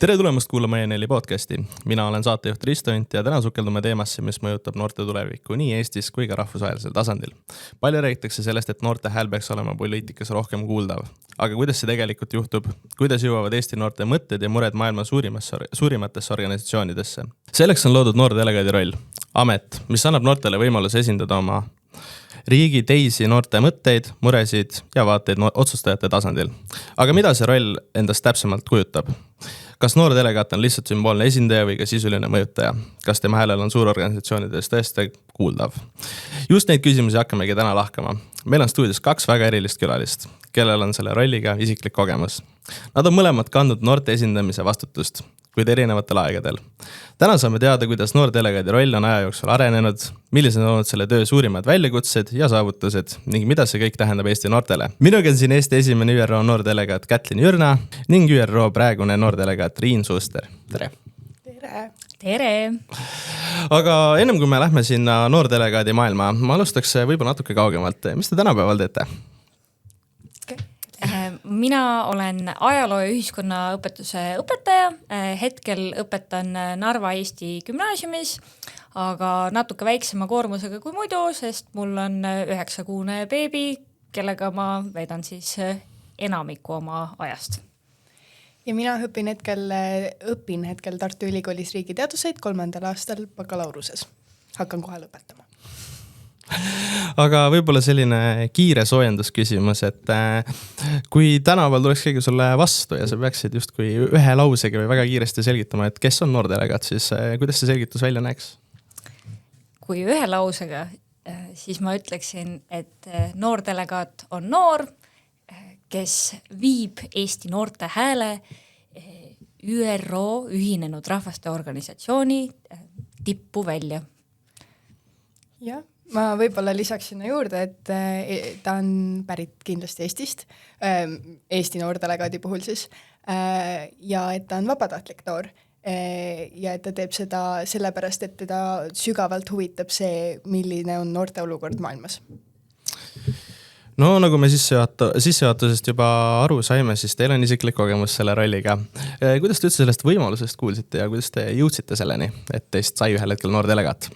Tere tulemast kuulama E4 podcasti. Mina olen saatejuht Risto Int ja täna sukeldume teemasse, mis mõjutab noorte tulevikku nii Eestis kui ka rahvusvahelisel tasandil. Palju räägitakse sellest, et noorte hääl peaks olema poliitikas rohkem kuuldav. Aga kuidas see tegelikult juhtub? Kuidas jõuavad Eesti noorte mõtted ja mured maailma suurimatesse organisatsioonidesse? Selleks on loodud noordelegaadi roll. Amet, mis annab noortele võimaluse esindada oma riigi teisi noorte mõtteid, muresid ja vaateid otsustajate tasandil. Aga mida see roll endast täpsemalt kujutab? Kas noor delegaat on lihtsalt sümboolne esindaja või ka sisuline mõjutaja? Kas tema häälel on suurorganisatsioonides tõesti kuuldav? Just neid küsimusi hakkamegi täna lahkama. Meil on stuudios 2 väga erilist külalist, kellel on selle rolliga isiklik kogemus. Nad on mõlemad kandnud noorte esindamise vastutust, kuid erinevatel aegadel. Täna saame teada, kuidas noor delegaadi roll on aja jooksul arenenud, millised on olnud selle töö suurimad väljakutsed ja saavutused ning mida see kõik tähendab Eesti noortele. Minuga on siin Eesti esimene ÜRO noordelegaat Kätlin Jürna ning ÜRO praegune noordelegaat Riin Suuster. Tere! Tere! Tere! Aga ennem kui me lähme sinna noordelegaadi maailma, ma alustaks võib-olla natuke kaugemalt. Mis te tänapäeval teete? Mina olen ajaloo ja ühiskonnaõpetuse õpetaja. Hetkel õpetan Narva Eesti gümnaasiumis, aga natuke väiksema koormusega kui muidu, sest mul on 9-kuune beebi, kellega ma veedan siis enamiku oma ajast. Ja mina õpin hetkel Tartu Ülikoolis riigiteaduseid 3. aastal bakalauruses. Hakkan kohe lõpetama. Aga võib-olla selline kiire soojendusküsimus, et kui tänaval tuleks keegi sulle vastu ja sa peaksid justkui ühe lausega või väga kiiresti selgitama, et kes on noordelegaat, siis kuidas see selgitus välja näeks? Kui ühe lausega, siis ma ütleksin, et noordelegaat on noor, kes viib Eesti noorte hääle ÜRO ühinenud rahvaste organisatsiooni tippu välja. Jah. Ma võib-olla lisaks sinna juurde, et ta on pärit kindlasti Eestist, Eesti noordelegaadi puhul siis, ja et ta on vabatahtlik noor ja et ta teeb seda sellepärast, et teda sügavalt huvitab see, milline on noorte olukord maailmas. No nagu me sissejuhatusest juba aru saime, siis teil on isiklik kogemus selle rolliga. Kuidas te üldse sellest võimalusest kuulsite ja kuidas te jõudsite selleni, et teist sai ühel hetkel noordelegaat?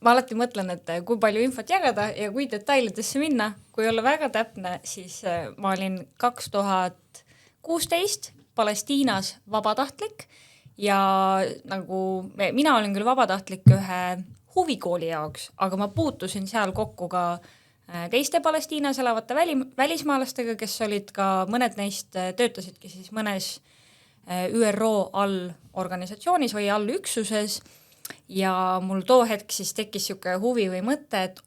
Ma alati mõtlen, et kui palju infot jagada ja kui detailidesse minna, kui olla väga täpne, siis ma olin 2016 Palestiinas vabatahtlik ja nagu mina olin küll vabatahtlik ühe huvikooli jaoks, aga ma puutusin seal kokku ka teiste Palestiinas elavate välismaalastega, kes olid ka mõned neist töötasidki siis mõnes ÜRO allorganisatsioonis või allüksuses ja mul too hetk siis tekkis siuke huvi või mõte, et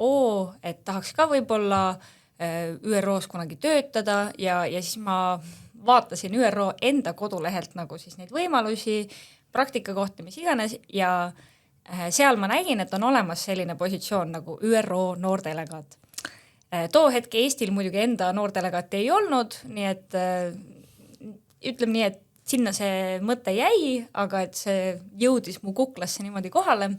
tahaks ka võib-olla ÜROs kunagi töötada ja siis ma vaatasin ÜRO enda kodulehelt nagu siis neid võimalusi, praktika kohta, mis iganes ja seal ma nägin, et on olemas selline positsioon nagu ÜRO noordelegaat. Too hetk Eestil muidugi enda noordelegaati ei olnud, nii et ütleme nii, et sinna see mõte jäi, aga et see jõudis mu kuklasse niimoodi kohale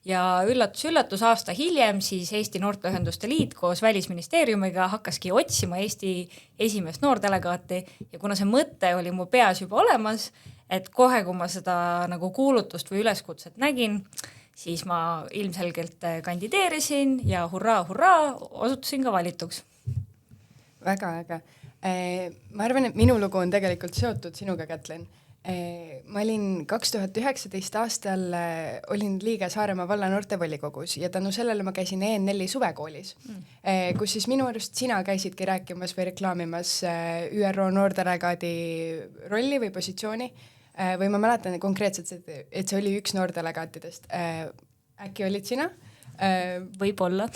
ja üllatus aasta hiljem siis Eesti Noorteühenduste Liit koos Välisministeeriumiga hakkaski otsima Eesti esimest noordelegaati ja kuna see mõte oli mu peas juba olemas, et kohe kui ma seda nagu kuulutust või üleskutset nägin, siis ma ilmselgelt kandideerisin ja hurraa, osutusin ka valituks. Väga äge. Ma arvan, et minu lugu on tegelikult seotud sinuga, Kätlin. Ma olin 2019 aastal olin liige Saaremaa valla noortevolikogus ja tänu sellele ma käisin E4 suvekoolis, kus siis minu arust sina käisidki rääkimas või reklaamimas ÜRO noordelegaadi rolli või positsiooni või ma mäletan konkreetselt, et see oli üks noordelegaatidest. Äkki olid sina? Võib-olla.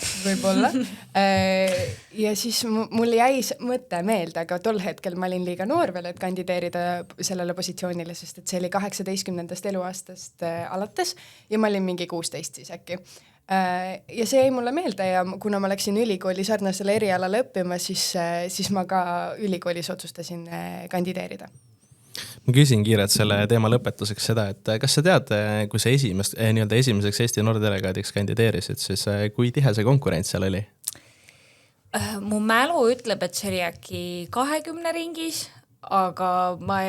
Ja siis mul jäi mõte meelde, aga tol hetkel ma olin liiga noor veel, et kandideerida sellele positsioonile, sest et see oli 18. eluaastast alates ja ma olin mingi 16 siis äkki. Ja see jäi mulle meelde ja kuna ma läksin ülikooli sarnasele erialale õppima, siis ma ka ülikoolis otsustasin kandideerida. Ma küsin kiirelt selle teema lõpetuseks seda, et kas sa tead, kui sa esimeseks Eesti noordelegaadiks kandideerisid, siis kui tihe see konkurents seal oli? Mu mälu ütleb, et see oli äkki 20 ringis, aga ma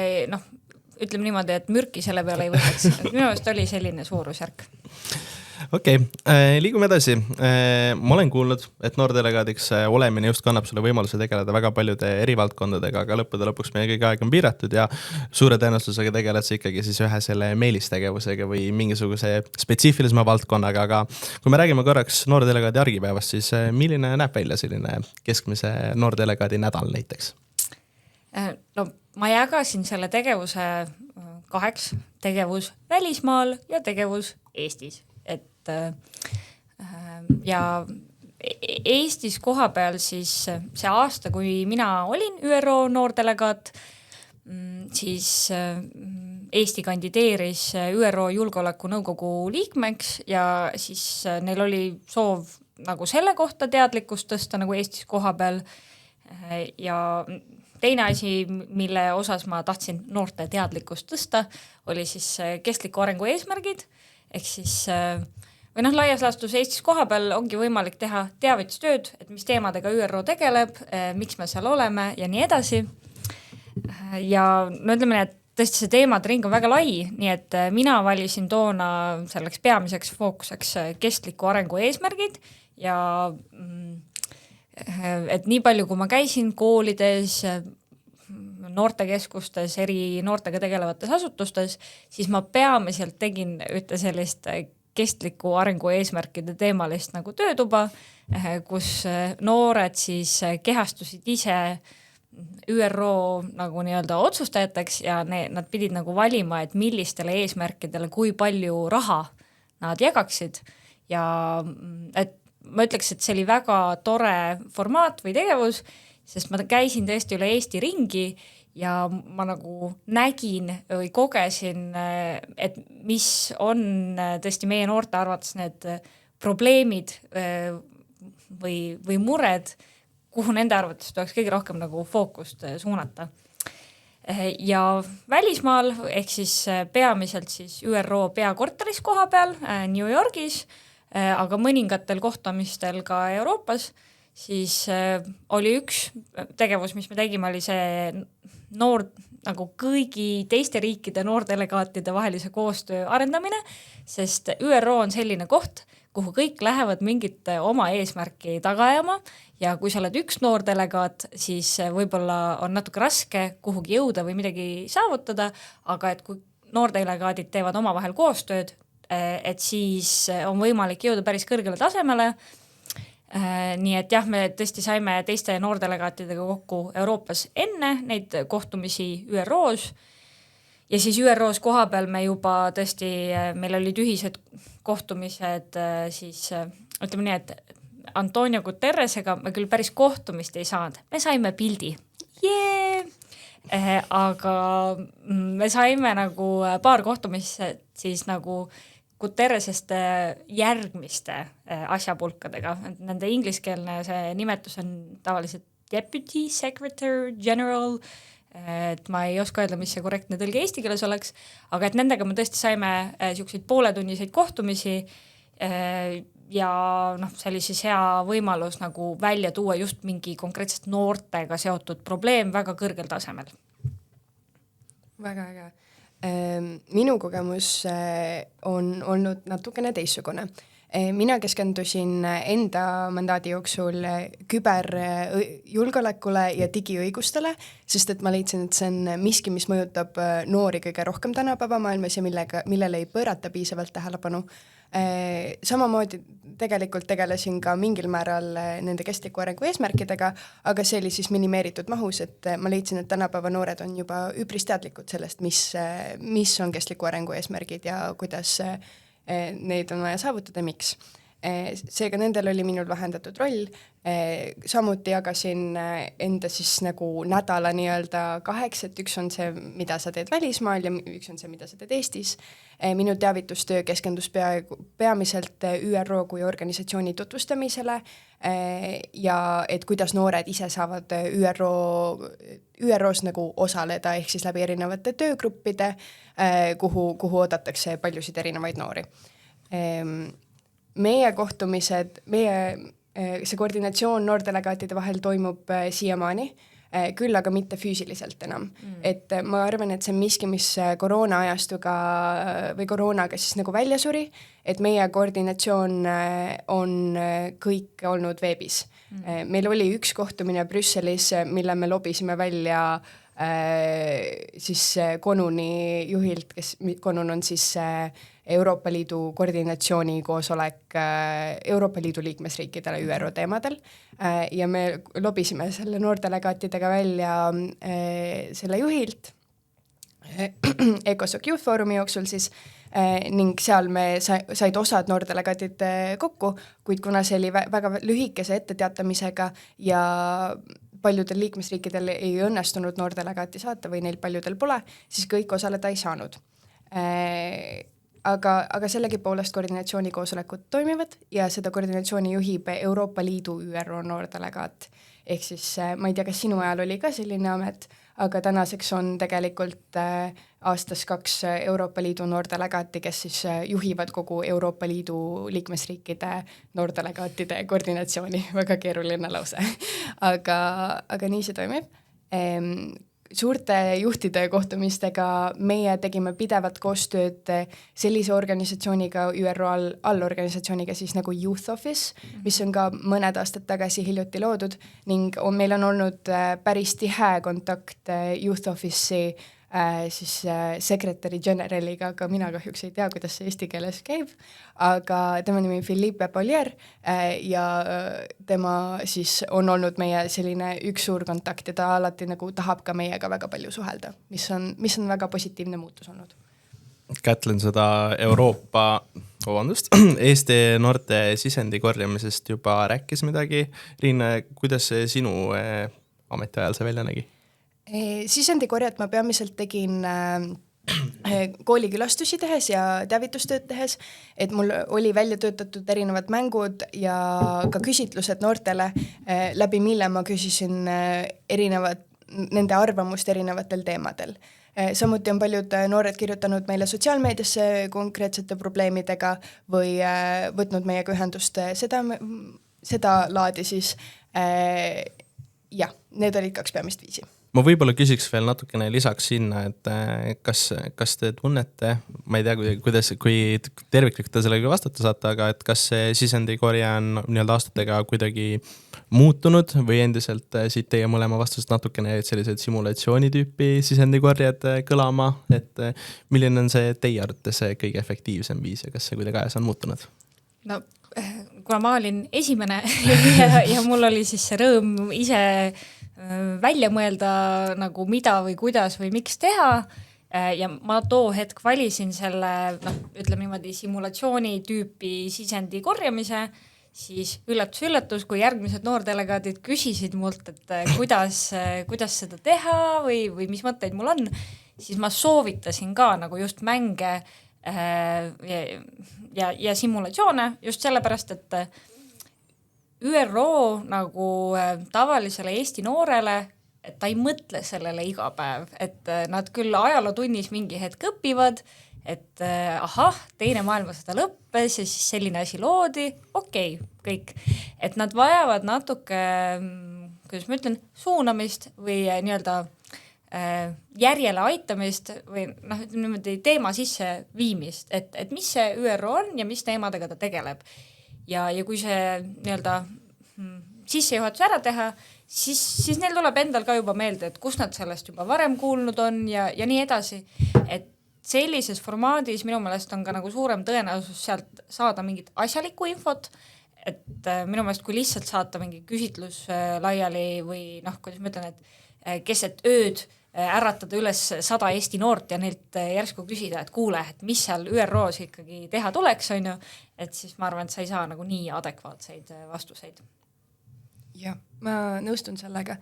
ütleme niimoodi, et mürki selle peale ei võtaks. Minu arust oli selline suurusjärk. Okei, liigume edasi. Ma olen kuulnud, et noordelegaadiks olemine just kannab sulle võimaluse tegeleda väga paljude erivaldkondadega, aga lõppude lõpuks meie kõigi aeg on piiratud ja suure tõenäosusega tegeled sa ikkagi siis ühe selle meelistegevusega või mingisuguse spetsiifilisema valdkonnaga, aga kui me räägime korraks noordelegaadi argipäevast, siis milline näeb välja selline keskmise noordelegaadi nädal näiteks? No ma jagasin selle tegevuse 2, tegevus välismaal ja tegevus Eestis. Ja Eestis koha peal siis see aasta, kui mina olin ÜRO noordelegaat, siis Eesti kandideeris ÜRO Julgeolekunõukogu liikmeks ja siis neil oli soov nagu selle kohta teadlikkust tõsta nagu Eestis koha peal ja teine asi, mille osas ma tahtsin noorte teadlikkust tõsta, oli siis kestliku arengu eesmärgid, ehk siis või laias laastus Eestis koha peal ongi võimalik teha teavitustööd, et mis teemadega ÜRO tegeleb, miks me seal oleme ja nii edasi. Ja no ütleme, et tõesti see teemade ring on väga lai, nii et mina valisin toona selleks peamiseks fookuseks kestliku arengu eesmärgid ja et nii palju, kui ma käisin koolides, noortekeskustes, eri noortega tegelevates asutustes, siis ma peamiselt tegin ühte sellist kestliku arengu eesmärkide teemalist nagu töötuba, kus noored siis kehastusid ise ÜRO nagu nii-öelda otsustajateks ja nad pidid nagu valima, et millistele eesmärkidele kui palju raha nad jagaksid ja et ma ütleks, et see oli väga tore formaat või tegevus, sest ma käisin tõesti üle Eesti ringi ja ma nagu nägin või kogesin, et mis on tõesti meie noorte arvates need probleemid või mured, kuhu nende arvates tuleks kõige rohkem nagu fookust suunata. Ja välismaal, ehk siis peamiselt siis ÜRO peakorteris koha peal New Yorgis, aga mõningatel kohtamistel ka Euroopas, siis oli üks tegevus, mis me tegime, oli see nagu kõigi teiste riikide noordelegaatide vahelise koostöö arendamine, sest ÜRO on selline koht, kuhu kõik lähevad mingit oma eesmärki taga ajama ja kui sa oled üks noordelegaat, siis võib-olla on natuke raske kuhugi jõuda või midagi saavutada, aga et kui noordelegaadid teevad omavahel koostööd, et siis on võimalik jõuda päris kõrgele tasemele. Nii et jah, me tõesti saime teiste noordelegaatidega kokku Euroopas enne neid kohtumisi ÜROs ja siis ÜROs koha peal me juba tõesti, meil olid ühised kohtumised siis, ütleme nii, et Antonio Guterresega me küll päris kohtumist ei saanud, me saime pildi. Aga me saime nagu paar kohtumist siis nagu Guterresest järgmiste asjapulkadega. Nende ingliskeelne see nimetus on tavaliselt Deputy Secretary General, et ma ei oska öelda, mis see korrektne tõlge eesti keeles oleks, aga et nendega me tõesti saime siukseid pooletunniseid kohtumisi ja see oli siis hea võimalus nagu välja tuua just mingi konkreetselt noortega seotud probleem väga kõrgel tasemel. Väga äge. Minu kogemus on olnud natukene teissugune. Mina keskendusin enda mandaadi jooksul küberjulgeolekule ja digiõigustele, sest et ma leidsin, et see on miski, mis mõjutab noori kõige rohkem tänapäeva maailmas ja millele ei pöörata piisavalt tähelepanu. Samamoodi tegelikult tegelesin ka mingil määral nende kestliku arengu eesmärkidega, aga see oli siis minimeeritud mahus, et ma leidsin, et tänapäeva noored on juba üpris teadlikud sellest, mis on kestliku arengu eesmärgid ja kuidas neid on vaja saavutada, miks. Seega nendel oli minul vähendatud roll, samuti jagasin enda siis nagu nädala nii-öelda 2, et üks on see, mida sa teed välismaal ja üks on see, mida sa teed Eestis. Minu teavitustöö keskendus peamiselt ÜRO kui organisatsiooni tutvustamisele ja et kuidas noored ise saavad ÜROs nagu osaleda, ehk siis läbi erinevate töögruppide, kuhu oodatakse paljusid erinevaid noori. Meie kohtumised, see koordinatsioon noordelegaatide vahel toimub siiamaani, küll aga mitte füüsiliselt enam. Et ma arvan, et see on miski, mis koroona-ajastuga või koroonaga siis nagu välja suri, et meie koordinatsioon on kõik olnud veebis. Meil oli üks kohtumine Brüsselis, mille me lobisime välja siis Konuni juhilt, kes Konun on siis Euroopa Liidu koordinatsiooni koosolek Euroopa Liidu liikmesriikidele ÜRO teemadel ja me lobisime selle noordelegaatidega välja selle juhilt ECOSOC Youth Forumi jooksul siis ning seal me said osad noordelegaatid kokku, kuid kuna see oli väga lühikese etteteatamisega ja paljudel liikmesriikidel ei õnnestunud noordelegaati saata või neil paljudel pole, siis kõik osaleda ei saanud. Aga sellegipoolest koordinatsioonikoosolekud toimivad ja seda koordinatsiooni juhib Euroopa Liidu ÜRO noordelegaat. Ehk siis ma ei tea, kas sinu ajal oli ka selline amet, aga tänaseks on tegelikult aastas 2 Euroopa Liidu noordelegaati, kes siis juhivad kogu Euroopa Liidu liikmesriikide noordelegaatide koordinatsiooni. Väga keeruline lause. aga nii see toimib. Suurte juhtide kohtumistega meie tegime pidevat koostööd sellise organisatsiooniga, ÜRO allorganisatsiooniga siis nagu Youth Office, mis on ka mõned aastad tagasi hiljuti loodud ning meil on olnud päris tihe kontakt Youth Office'i siis sekretäri generaliga, aga mina kahjuks ei tea, kuidas see eesti keeles käib, aga tema nimi Philippe Polier ja tema siis on olnud meie selline üks suur kontakt ja ta alati nagu tahab ka meiega väga palju suhelda, mis on väga positiivne muutus olnud. Kätlen seda Eesti noorte sisendi korjamisest juba rääkis midagi. Riin, kuidas see sinu ametiajal see välja nägi? Sisendikorjat ma peamiselt tegin koolikülastusi tehes ja teavitustööd tehes, et mul oli välja töötatud erinevad mängud ja ka küsitlused noortele, läbi mille ma küsisin nende arvamust erinevatel teemadel. Samuti on paljud noored kirjutanud meile sotsiaalmeediasse konkreetsete probleemidega või võtnud meiega ühendust seda laadi siis. Ja, need olid 2 peamist viisi. Ma võib-olla küsiks veel natukene lisaks sinna, et kas te tunnete, ma ei tea, kui terviklikult te sellega vastata saate, aga et kas see sisendikorje on nii-öelda aastatega kuidagi muutunud või endiselt siit teie mõlema vastusest natukene sellised simulatsioonitüüpi sisendikorjed kõlama, et milline on see teie arvates see kõige efektiivsem viis ja kas see kuidagi ajas on muutunud? No, kuna ma olin esimene ja mul oli siis see rõõm ise välja mõelda nagu mida või kuidas või miks teha ja ma too hetk valisin selle, ütleme niimoodi simulatsiooni tüüpi sisendi korjamise, siis üllatus, kui järgmised noordelegaadid küsisid mult, et kuidas seda teha või mis mõtteid mul on, siis ma soovitasin ka nagu just mänge ja simulatsioone just sellepärast, et ÜRO nagu tavalisele Eesti noorele, et ta ei mõtle sellele iga päev, et nad küll ajalootunnis mingi hetk õpivad, et teine maailmasõda lõppes ja siis selline asi loodi, okei, kõik. Et nad vajavad natuke, kuidas ma ütlen, suunamist või nii-öelda järjele aitamist või niimoodi teema sisse viimist, et mis see ÜRO on ja mis teemadega ta tegeleb. Ja kui see nii-öelda sissejuhatus ära teha, siis neil tuleb endal ka juba meelde, et kus nad sellest juba varem kuulnud on ja nii edasi. Et sellises formaadis minu meelest on ka nagu suurem tõenäosus sealt saada mingit asjalikku infot, et minu meelest kui lihtsalt saata mingi küsitlus laiali või kuidas ma ütlen, et keset ööd äratada üles 100 Eesti noort ja neilt järsku küsida, et kuule, et mis seal ÜRO-s ikkagi teha tuleks, on ju, et siis ma arvan, et sa ei saa nagu nii adekvaatseid vastuseid. Jah, ma nõustun sellega.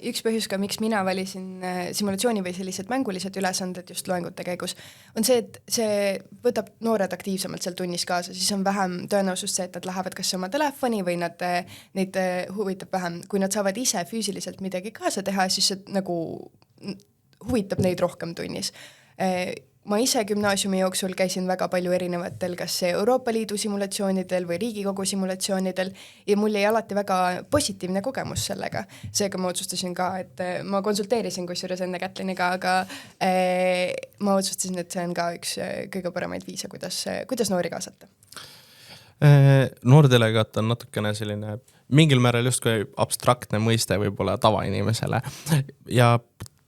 Üks põhjus ka, miks mina valisin simulatsiooni või sellised mängulised ülesanded just loengute käigus, on see, et see võtab noored aktiivsemalt seal tunnis kaasa, siis on vähem tõenäosus see, et nad lähevad kas oma telefoni või neid huvitab vähem. Kui nad saavad ise füüsiliselt midagi kaasa teha, siis see nagu huvitab neid rohkem tunnis. Ma ise gümnaasiumi jooksul käisin väga palju erinevatel kas Euroopa Liidu simulatsioonidel või Riigikogu simulatsioonidel ja mul jäi alati väga positiivne kogemus sellega. Seega ma otsustasin ka, et ma konsulteerisin kusjuures enne Kätliniga, aga ma otsustasin, et see on ka üks kõige paremaid viise, kuidas noori kaasata. Noordelegaat on natukene selline mingil määral justkui abstraktne mõiste võib-olla tavainimesele ja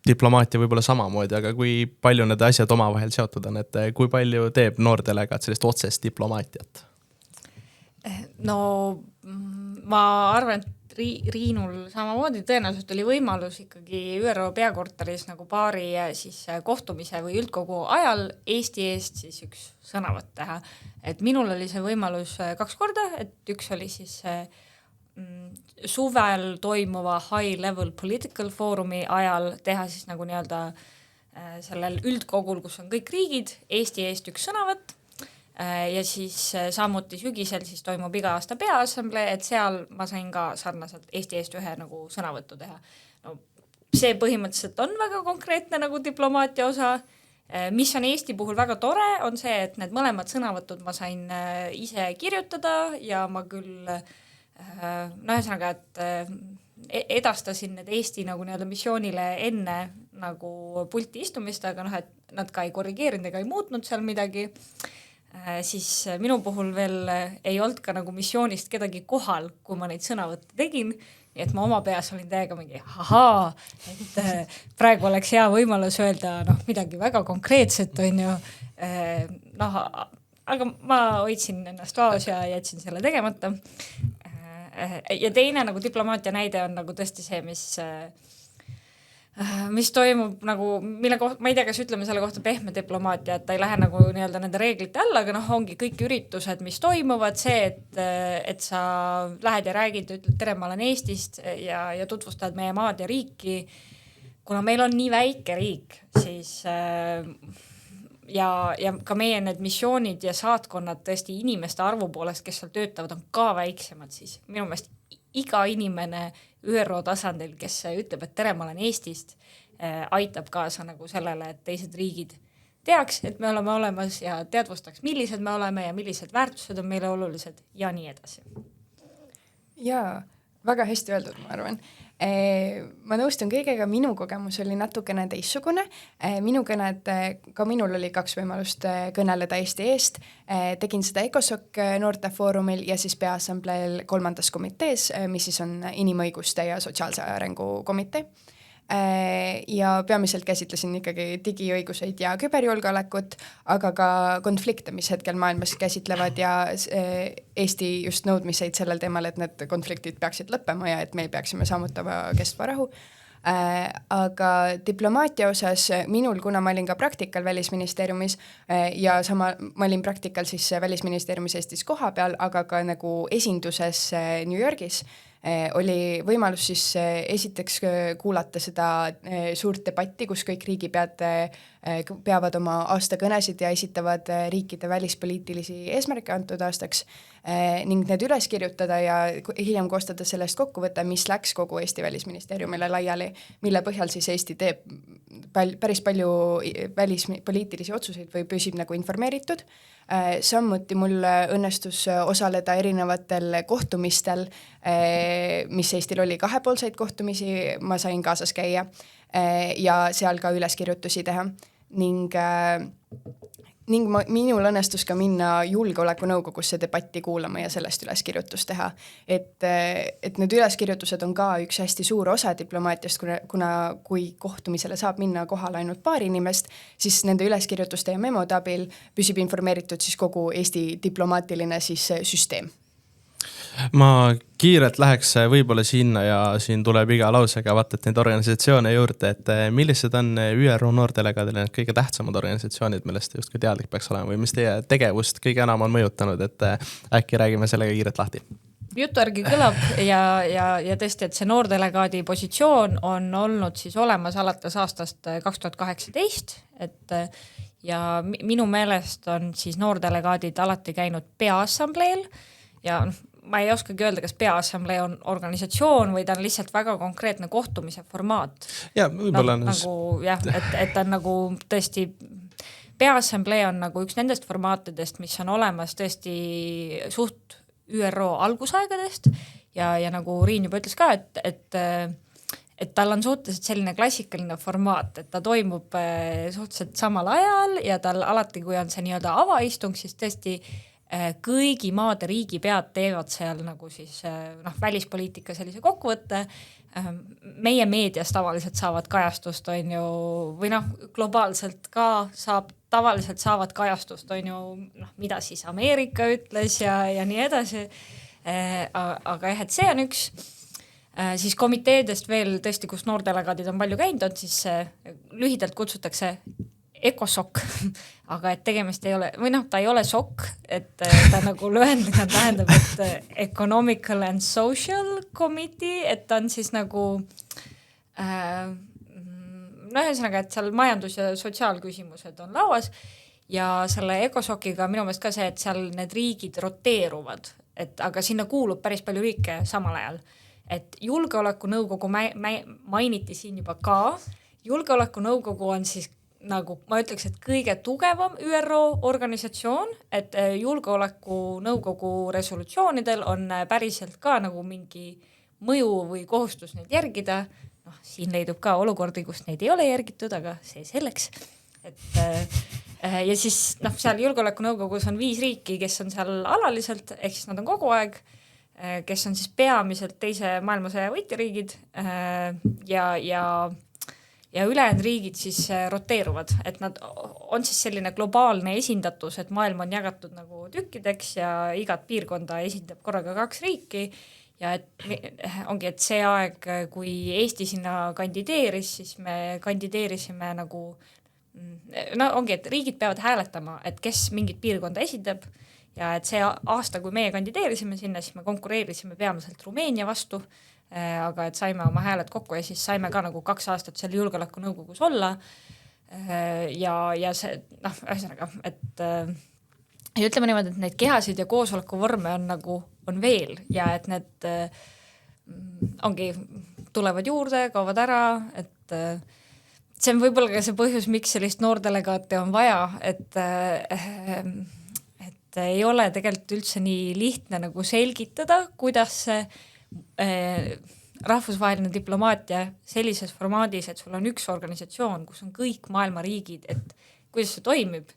diplomaatia võib-olla samamoodi, aga kui palju need asjad omavahel seotud on, et kui palju teeb noordelegaat sellist otsest diplomaatiat? No ma arvan, et Riinul samamoodi tõenäoliselt oli võimalus ikkagi ÜRO peakorteris nagu paari siis kohtumise või üldkogu ajal Eesti eest siis üks sõnavõtt teha. Et minul oli see võimalus 2 korda, et üks oli siis suvel toimuva high level political forumi ajal teha siis nagu nii-öelda sellel üldkogul, kus on kõik riigid, Eesti eest üks sõnavõtt ja siis samuti sügisel siis toimub iga aasta peaassamblee, et seal ma sain ka sarnaselt Eesti eest ühe nagu sõnavõttu teha. No, see põhimõtteliselt on väga konkreetne nagu diplomaatia osa, mis on Eesti puhul väga tore, on see, et need mõlemad sõnavõtud ma sain ise kirjutada ja ma küll ühesõnaga, et edastasin need Eesti nagu nii-öelda missioonile enne nagu pulti istumist, aga et nad ka ei korrigeerinud ega ei muutnud seal midagi, siis minu puhul veel ei olnud ka nagu missioonist kedagi kohal, kui ma neid sõnavõtte tegin, nii et ma oma peas olin täiega mingi et praegu oleks hea võimalus öelda midagi väga konkreetset, on ju, aga ma hoidsin ennast vaos ja jätsin selle tegemata. Ja teine nagu diplomaatia näide on nagu tõesti see, mis toimub nagu, mille kohta, ma ei tea, kas ütleme selle kohta pehme diplomaatia, et ta ei lähe nagu nii-öelda nende reeglite alla, aga ongi kõik üritused, mis toimuvad, see, et sa lähed ja räägid, ütled tere, ma olen Eestist ja tutvustad meie maad ja riiki. Kuna meil on nii väike riik, siis ja ka meie need missioonid ja saatkonnad tõesti inimeste arvu poolest, kes seal töötavad, on ka väiksemad, siis minu meelest iga inimene ÜRO tasandil, kes ütleb, et tere, ma olen Eestist, aitab kaasa nagu sellele, et teised riigid teaks, et me oleme olemas ja teadvustaks, millised me oleme ja millised väärtused on meile olulised ja nii edasi. Jaa, väga hästi öeldud, ma arvan. Ma nõustun kõigega, minu kogemus oli natukene teissugune. Minu kõned, ka minul oli 2 võimalust kõneleda Eesti eest. Tegin seda ECOSOC noortefoorumil ja siis peaassambleel 3. komitees, mis siis on inimõiguste ja sotsiaalse arengu komitee. Ja peamiselt käsitlesin ikkagi digiõiguseid ja küberjulgeolekut, aga ka konflikte, mis hetkel maailmas käsitlevad ja Eesti just nõudmiseid sellel teemal, et need konfliktid peaksid lõppema ja et me peaksime saamutama kestva rahu. Aga diplomaatia osas minul, kuna ma olin ka praktikal Välisministeeriumis ja ma olin praktikal siis Välisministeeriumis Eestis koha peal, aga ka nagu esinduses New Yorgis, oli võimalus siis esiteks kuulata seda suurt debatti, kus kõik riigipead peavad oma aastakõnesid ja esitavad riikide välispoliitilisi eesmärke antud aastaks ning need üles kirjutada ja hiljem koostada sellest kokkuvõte, mis läks kogu Eesti Välisministeeriumile laiali, mille põhjal siis Eesti teeb päris palju välispoliitilisi otsuseid või püsib nagu informeeritud. Samuti mul õnnestus osaleda erinevatel kohtumistel, mis Eestil oli 2-poolseid kohtumisi, ma sain kaasas käia ja seal ka üleskirjutusi teha ning minul õnnestus ka minna julgeolekunõukogusse debatti kuulama ja sellest üleskirjutust teha. Et need üleskirjutused on ka üks hästi suur osa diplomaatiast, kuna kui kohtumisele saab minna kohal ainult 2 inimest, siis nende üleskirjutuste ja memode abil püsib informeeritud siis kogu Eesti diplomaatiline siis süsteem. Ma kiirelt läheks võib-olla sinna ja siin tuleb iga lausega vaata, et neid organisatsioone juurde, et millised on ÜRO noortelegaadile need kõige tähtsamad organisatsioonid, millest just ka teadlik peaks olema või mis teie tegevust kõige enam on mõjutanud, et äkki räägime sellega kiirelt lahti? Jutu järgi kõlab ja tõesti, et see noordelegaadi positsioon on olnud siis olemas alates aastast 2018, et ja minu meelest on siis noordelegaadid alati käinud peaassambleel ja ma ei oskagi öelda, kas peaassamblee on organisatsioon või ta on lihtsalt väga konkreetne kohtumise formaat. Ja, võib-olla nagu jah, et ta on nagu tõesti peaassamblee on nagu üks nendest formaatidest, mis on olemas tõesti suht ÜRO algusaegadest ja nagu Riin juba ütles ka, et tal on suhteliselt selline klassikaline formaat, et ta toimub suhteliselt samal ajal ja tal alati, kui on see nii-öelda avaistung, siis tõesti kõigi maade riigipead teevad seal nagu siis välispoliitika sellise kokkuvõtte. Meie meedias tavaliselt saavad kajastust, on ju, või globaalselt ka tavaliselt saavad kajastust, on ju, mida siis Ameerika ütles ja nii edasi. Aga jah, et see on üks. Siis komiteedest veel tõesti, kus noordelegaadid on palju käinud, on siis lühidalt kutsutakse ECOSOC, aga et tegemist ei ole, või ta ei ole SOC, et ta nagu lühendina tähendab, et Economical and Social Committee, et ta on siis nagu ühesõnaga, et seal majandus- ja sotsiaalküsimused on lauas ja selle ECOSOC-iga minu meelest ka see, et seal need riigid roteeruvad, aga sinna kuulub päris palju riike samal ajal. Et julgeolekunõukogu mainiti siin juba ka, julgeolekunõukogu on siis nagu ma ütleks, et kõige tugevam ÜRO organisatsioon, et julgeolekunõukogu resolutsioonidel on päriselt ka nagu mingi mõju või kohustus neid järgida. Siin leidub ka olukordi, kus neid ei ole järgitud, aga see selleks. Ja siis seal julgeolekunõukogus on 5 riiki, kes on seal alaliselt, ehk siis nad on kogu aeg, kes on siis peamiselt teise maailmasõja võitjariigid ja ülejäänud riigid siis roteeruvad, et nad on siis selline globaalne esindatus, et maailm on jagatud nagu tükkideks ja igat piirkonda esindab korraga 2 riiki ja ongi, et see aeg, kui Eesti sinna kandideeris, siis me kandideerisime nagu, ongi, et riigid peavad hääletama, et kes mingit piirkonda esindab ja et see aasta, kui meie kandideerisime sinna, siis me konkureerisime peamiselt Rumeenia vastu, aga et saime oma hääled kokku ja siis saime ka nagu 2 aastat seal julgeolekunõukogus olla ja see, ühesõnaga, et ja ütleme niimoodi, et neid kehasid ja koosolekuvorme on veel ja et need ongi, tulevad juurde, kaovad ära, et see on võib-olla ka see põhjus, miks sellist noordelegaate on vaja, et ei ole tegelikult üldse nii lihtne nagu selgitada, kuidas see rahvusvaheline diplomaatia sellises formaadis, et sul on üks organisatsioon, kus on kõik maailma riigid, et kuidas see toimib.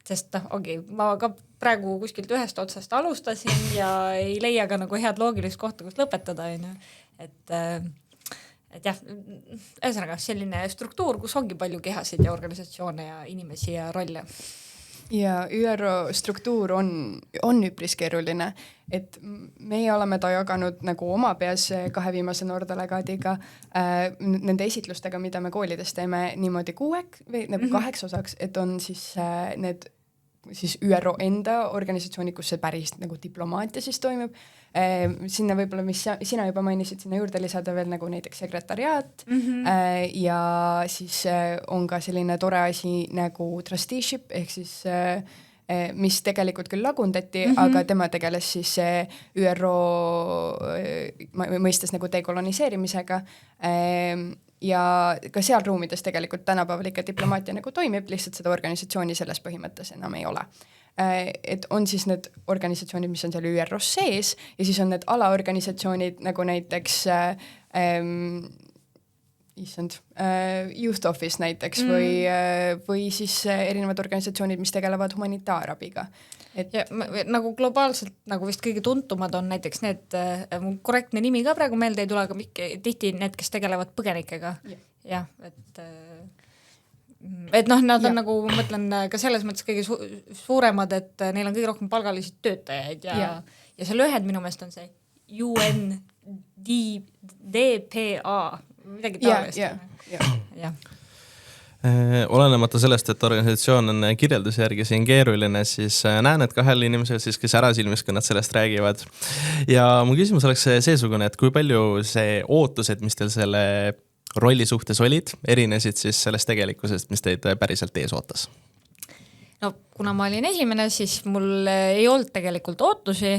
Sest ma ka praegu kuskilt ühest otsast alustasin ja ei leia ka nagu head loogilist kohta, kus lõpetada. Et jah, ühesõnaga selline struktuur, kus ongi palju kehasid ja organisatsioone ja inimesi ja rolle. Ja ÜRO struktuur on üpris keeruline, et meie oleme ta jaganud nagu oma peas 2 viimase noordelegaadiga nende esitlustega, mida me koolides teeme niimoodi 6 või nagu 8 osaks, et on siis need siis ÜRO enda organisatsioonid, kus see päris nagu diplomaatia siis toimub. Sinna võib-olla, mis sina juba mainisid, sinna juurde lisada veel nagu näiteks sekretariaat ja siis on ka selline tore asi nagu trusteeship, ehk siis mis tegelikult küll lagundati, aga tema tegeles siis ÜRO mõistes nagu dekoloniseerimisega ja ka seal ruumides tegelikult tänapäeval ikka diplomaatia nagu toimib, lihtsalt seda organisatsiooni selles põhimõttes enam ei ole. Et on siis need organisatsioonid, mis on seal ÜROs sees ja siis on need alaorganisatsioonid nagu näiteks Youth Office näiteks või siis erinevad organisatsioonid, mis tegelevad humanitaarabiga. Et ja, nagu globaalselt nagu vist kõige tuntumad on näiteks need, korrektne nimi ka praegu meelde ei tule, aga tihti need, kes tegelevad põgenikega. Jah, et et noh, nad on nagu, ma mõtlen ka selles mõttes kõige suuremad, et neil on kõige rohkem palgalisi töötajaid ja see lühend minu meelest on see UNDPA, midagi taolist. Jah. Olenemata sellest, et organisatsioon on kirjelduse järgi siin keeruline, siis näen, et kahel inimesel siis, kes ära silmis, kui nad sellest räägivad. Ja mu küsimus oleks seesugune, et kui palju see ootused, mis teil selle rolli suhtes olid, erinesid siis sellest tegelikkusest, mis teid päriselt ees ootas? No kuna ma olin esimene, siis mul ei olnud tegelikult ootusi.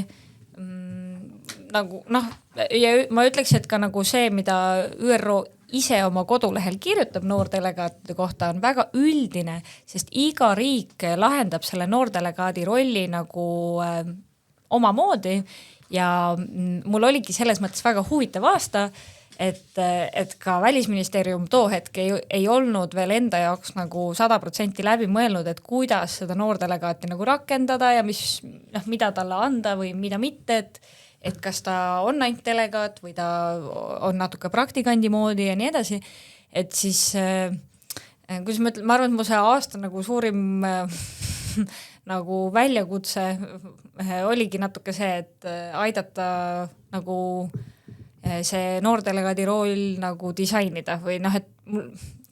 Nagu, noh, ja ma ütleks, et ka nagu see, mida ÜRO ise oma kodulehel kirjutab noordelegaatide kohta, on väga üldine, sest iga riik lahendab selle noordelegaadi rolli nagu omamoodi ja mul oligi selles mõttes väga huvitav aasta, et ka Välisministeerium too hetk ei olnud veel enda jaoks nagu 100% läbi mõelnud, et kuidas seda noordelegaati nagu rakendada ja mida talle anda või mida mitte, et kas ta on ainult delegaat või ta on natuke praktikandi moodi ja nii edasi, et siis kuidas ma ütlen, ma arvan, et mu see aasta nagu suurim nagu väljakutse oligi natuke see, et aidata nagu see noordelegaadi roll nagu disainida või noh, et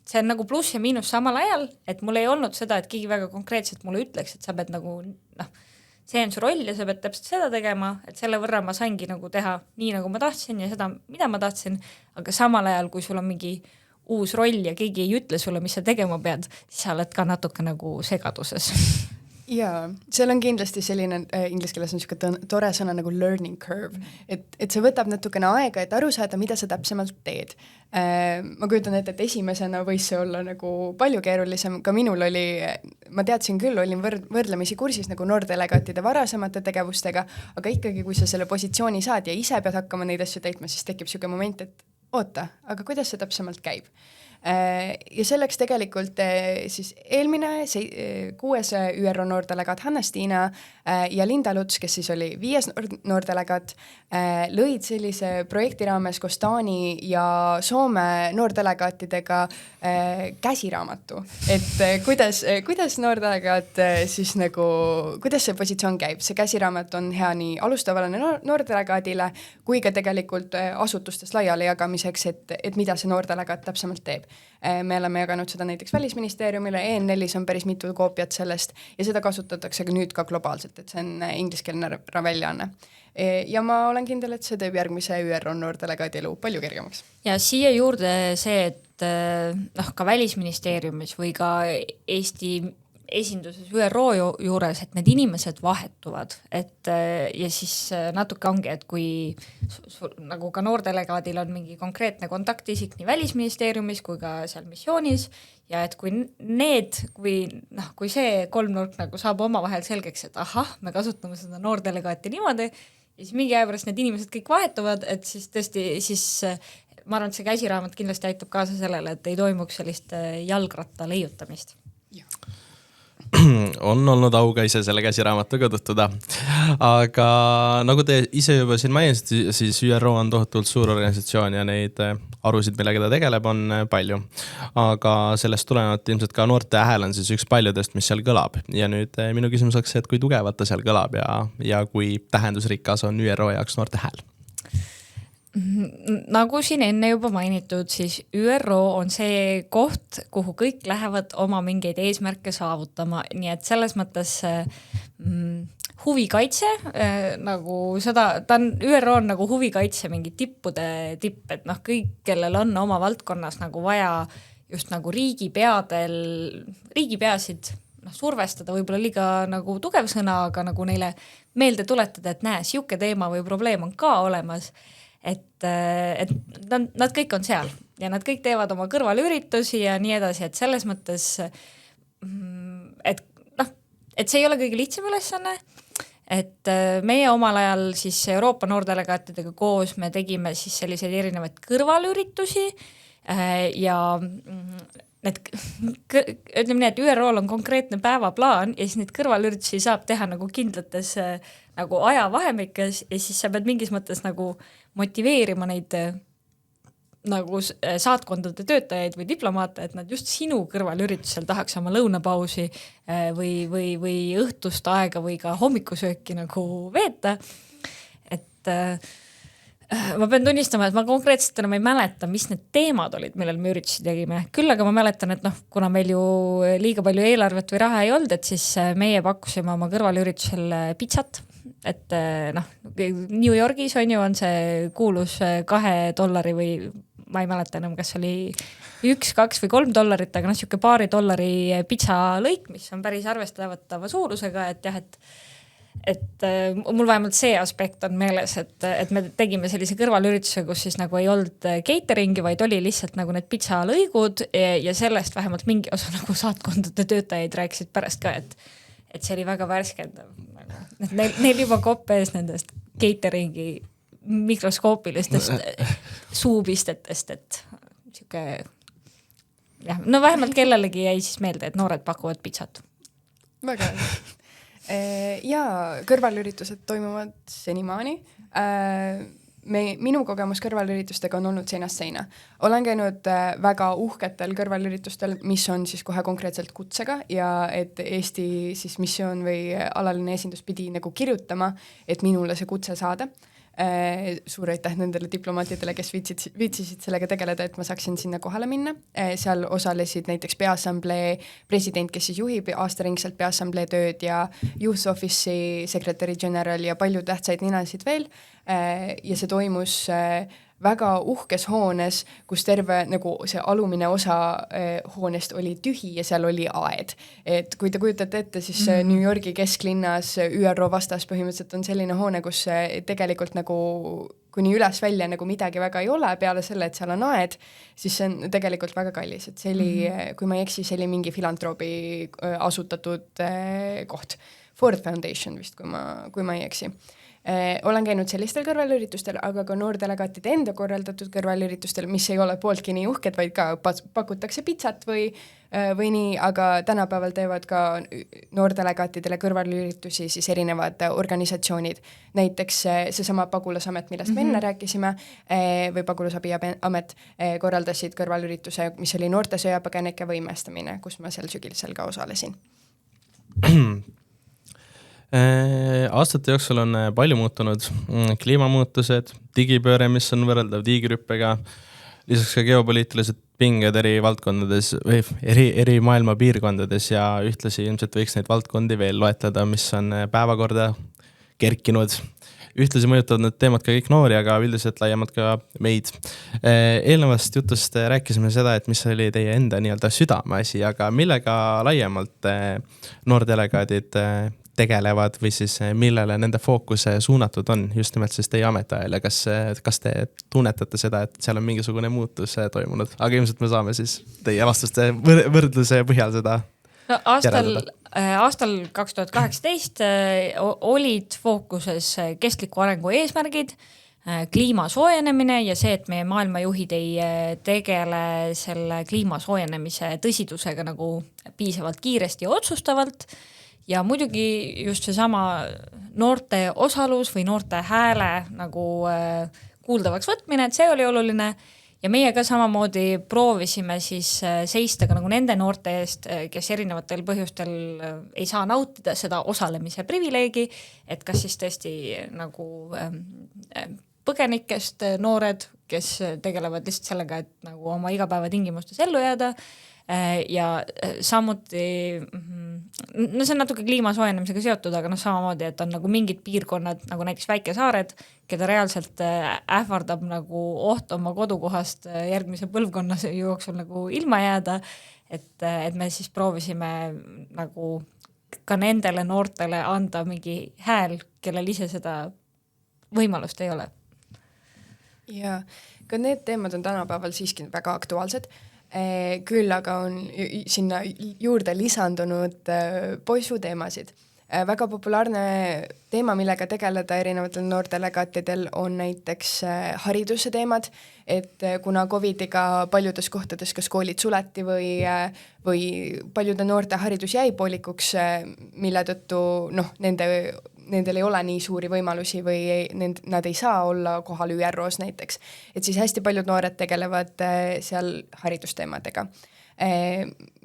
see on nagu pluss ja miinus samal ajal, et mul ei olnud seda, et keegi väga konkreetselt mulle ütleks, et sa pead nagu see on su roll ja sa pead täpselt seda tegema, et selle võrra ma saingi nagu teha nii, nagu ma tahtsin ja seda, mida ma tahtsin, aga samal ajal, kui sul on mingi uus roll ja keegi ei ütle sulle, mis sa tegema pead, siis sa oled ka natuke nagu segaduses. Jaa, seal on kindlasti selline, inglise keeles on niisugune tore sõna nagu learning curve, et see võtab natukene aega, et aru saada, mida sa täpsemalt teed. Ma kujutan ette, et esimesena võis see olla nagu palju keerulisem, ka minul oli, ma teadsin küll, olin võrdlemisi kursis nagu noordelegaatide varasemate tegevustega, aga ikkagi, kui sa selle positsiooni saad ja ise pead hakkama neid asju täitma, siis tekib niisugune moment, et oota, aga kuidas see täpsemalt käib? Ja selleks tegelikult siis eelmine 6. ÜRO noordelegaat Hanna-Stiina ja Linda Luts, kes siis oli 5. noordelegaat, lõid sellise projekti raames koos Taani ja Soome noordelegaatidega käsiraamatu, et kuidas noordelegaat siis nagu, kuidas see positsioon käib, see käsiraamat on hea nii alustavale noordelegaadile kui ka tegelikult asutustes laiali jagamiseks, et mida see noordelegaat täpsemalt teeb. Me oleme jaganud seda näiteks Välisministeeriumile, EN4-s on päris mitu koopiat sellest ja seda kasutatakse nüüd ka globaalselt, et see on ingliskeelne väljaanne. Ja ma olen kindel, et see teeb järgmise ÜRO noordelegaadi elu palju kergemaks. Ja siia juurde see, et ka Välisministeeriumis või ka Eesti esinduses ÜRO juures, et need inimesed vahetuvad, et ja siis natuke ongi, et kui nagu ka noordelegaadil on mingi konkreetne kontaktisik nii Välisministeeriumis kui ka seal missioonis ja et kui kui see kolmnurk nagu saab omavahel selgeks, et ahah, me kasutame seda noordelegaati niimoodi ja siis mingi aja pärast need inimesed kõik vahetuvad, et siis tõesti, ma arvan, et see käsiraamat kindlasti aitab kaasa sellele, et ei toimuks sellist jalgratta leiutamist. On olnud au ka ise selle käsiraamatuga tutvuda. Aga nagu te ise juba siin mainisite, siis ÜRO on tohutult suur organisatsioon ja neid arusid, millega ta tegeleb, on palju. Aga sellest tulenevalt ilmselt ka noorte hääl on siis üks paljudest, mis seal kõlab. Ja nüüd minu küsimus oleks, et kui tugevalt ta seal kõlab ja kui tähendusrikas on ÜRO jaoks noorte hääl? Nagu siin enne juba mainitud, siis ÜRO on see koht, kuhu kõik lähevad oma mingeid eesmärke saavutama, nii et selles mõttes huvikaitse, nagu seda, ÜRO on nagu huvikaitse mingi tippude tipp, et kõik, kellel on oma valdkonnas nagu vaja just nagu riigipeasid survestada, võib-olla liiga nagu tugev sõna, aga nagu neile meelde tuletada, et näe, siuke teema või probleem on ka olemas, et nad kõik on seal ja nad kõik teevad oma kõrvalüritusi ja nii edasi, et selles mõttes, et see ei ole kõige lihtsam ülesanne, et meie omal ajal siis Euroopa noordelegaatidega koos me tegime siis selliseid erinevaid kõrvalüritusi ja ütleme nii, et ÜRO-l on konkreetne päevaplaan ja siis neid kõrvalüritusi saab teha nagu kindlates nagu ajavahemikes ja siis sa pead mingis mõttes nagu motiveerima neid nagu saatkondade töötajaid või diplomaate, et nad just sinu kõrvalüritusel tahaks oma lõunapausi või õhtust aega või ka hommikusööki nagu veeta. Et ma pean tunnistama, et ma konkreetselt enam ei mäleta, mis need teemad olid, millel me üritusi tegime. Küll aga ma mäletan, et kuna meil ju liiga palju eelarvet või raha ei olnud, et siis meie pakkusime oma kõrvalüritusel pitsat. Et New Yorgis on see kuulus $2 või ma ei mäleta enam, kas oli 1, 2 või $3, aga siuke $2 pitsalõik, mis on päris arvestatava suurusega, et jah, et mul vähemalt see aspekt on meeles, et me tegime sellise kõrvalürituse, kus siis nagu ei olnud cateringi, vaid oli lihtsalt nagu need pitsalõigud ja sellest vähemalt mingi osa nagu saatkondade töötajaid rääkisid pärast ka, et see oli väga värskendav. Neil juba kopp ees nendest cateringi mikroskoopilistest suupistetest, et siuke jah, no vähemalt kellelegi jäi siis meelde, et noored pakuvad pitsat. Väga ja kõrvalüritused toimuvad senimaani. Minu kogemus kõrvalüritustega on olnud seinast seina. Olen käinud väga uhketel kõrvalüritustel, mis on siis kohe konkreetselt kutsega ja et Eesti siis missioon või alaline esindus pidi nagu kirjutama, et minule see kutse saada. Suur aitäh nendele diplomaatidele, kes viitsisid sellega tegeleda, et ma saaksin sinna kohale minna. Seal osalesid näiteks Peaassamblee president, kes siis juhib aastaringselt Peaassamblee tööd ja Youth Office'i secretary general ja palju tähtsaid ninasid veel. Ja see toimus väga uhkes hoones, kus terve nagu see alumine osa hoonest oli tühi ja seal oli aed. Et kui te kujutate ette, siis New Yorgi kesklinnas ÜRO vastas põhimõtteliselt on selline hoone, kus tegelikult nagu kuni üles välja nagu midagi väga ei ole, peale selle, et seal on aed, siis see on tegelikult väga kallis. Et see oli, kui ma ei eksi, see oli mingi filantroobi asutatud koht. Ford Foundation vist, kui ma ei eksi. Olen käinud sellistel kõrvalüritustel, aga ka noordelegaatide enda korraldatud kõrvalüritustel, mis ei ole pooltki nii uhked, vaid ka pakutakse pitsat või nii, aga tänapäeval teevad ka noordelegaatidele kõrvalüritusi siis erinevad organisatsioonid. Näiteks seesama Pagulasamet, millest me enne rääkisime, või Pagulasabiamet korraldasid kõrvalürituse, mis oli noorte sõjapõgenike võimestamine, kus ma seal sügisel ka osalesin. Aastate jooksul on palju muutunud, kliimamuutused, digipööre, mis on võrreldav diigirüppega, lisaks ka geopoliitilised pinged eri valdkondades või eri maailma piirkondades ja ühtlasi ilmselt võiks neid valdkondi veel loetleda, mis on päevakorda kerkinud. Ühtlasi mõjutavad need teemad ka kõik noori, aga üldiselt laiemalt ka meid. Eelnevast jutust rääkisime seda, et mis oli teie enda nii-öelda südameasi, aga millega laiemalt noordelegaadid tegelevad või siis millele nende fookus suunatud on just nimelt siis teie ametiajal ja kas te tunnetate seda, et seal on mingisugune muutus toimunud, aga ilmselt me saame siis teie vastuste võrdluse põhjal seda Aastal 2018 olid fookuses kestliku arengu eesmärgid, kliima soojenemine ja see, et meie maailmajuhid ei tegele selle kliima soojenemise tõsidusega nagu piisavalt kiiresti ja otsustavalt. Ja muidugi just seesama noorte osalus või noorte hääle nagu kuuldavaks võtmine, et see oli oluline ja meie ka samamoodi proovisime siis seista ka nagu nende noorte eest, kes erinevatel põhjustel ei saa nautida seda osalemise privileegi, et kas siis tõesti nagu põgenikest noored, kes tegelevad lihtsalt sellega, et nagu oma igapäevatingimustes ellu jääda ja samuti no see on natuke kliima soojenemisega seotud, aga samamoodi, et on nagu mingid piirkonnad, nagu näiteks väikesaared, keda reaalselt ähvardab nagu oht oma kodukohast järgmise põlvkonna jooksul nagu ilma jääda, et me siis proovisime nagu ka nendele noortele anda mingi hääl, kellel ise seda võimalust ei ole. Ja ka need teemad on tänapäeval siiski väga aktuaalsed. Küll aga on sinna juurde lisandunud poisuteemasid. Väga populaarne teema, millega tegeleda erinevatel noordelegaatidel on näiteks hariduse teemad, et kuna COVIDiga paljudes kohtades kas koolid suleti või paljude noorte haridus jäi poolikuks, mille tõttu nende nendel ei ole nii suuri võimalusi või nad ei saa olla kohal ÜROs näiteks. Et siis hästi paljud noored tegelevad seal haridusteemadega.